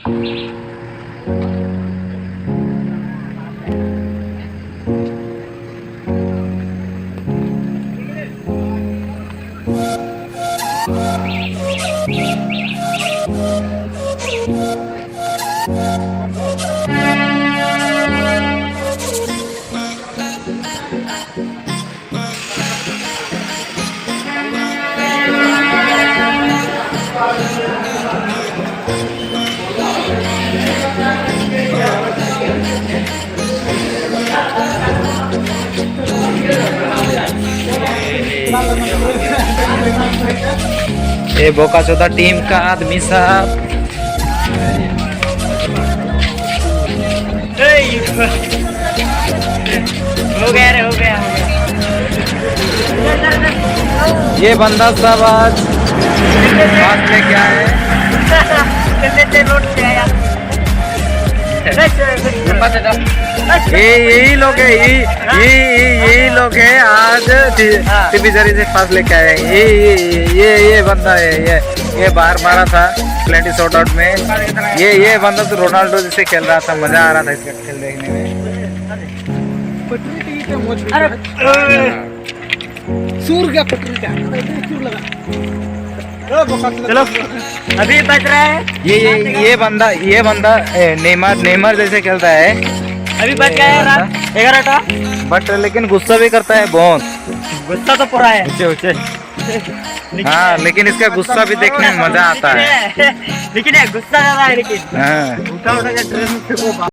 ये बोका चौथा टीम का आदमी साहब। हो गया रे, हो गया। ये बंदा सब आज बात लेके आए। यही लोग है, यही लोग है आज टिपिजरी से पास लेके आए। ये बंदा है, ये बाहर मारा था प्लेंटी शॉट आउट में। ये बंदा तो रोनाल्डो जैसे खेल रहा था, मजा आ रहा था इसका खेल देखने में। सूर गया पटरी का, सूर लगा। चलो अभी बच रहा है। ये बंदा नेमार जैसे खेलता है। अभी बच गया है 11 बट लेकिन गुस्सा भी करता है बहुत। गुस्सा तो पूरा है। हाँ, लेकिन इसका गुस्सा भी देखने में मजा आता है। लेकिन गुस्सा ज्यादा है, लेकिन हाँ। उठा उठा के ड्रेस में फेंको।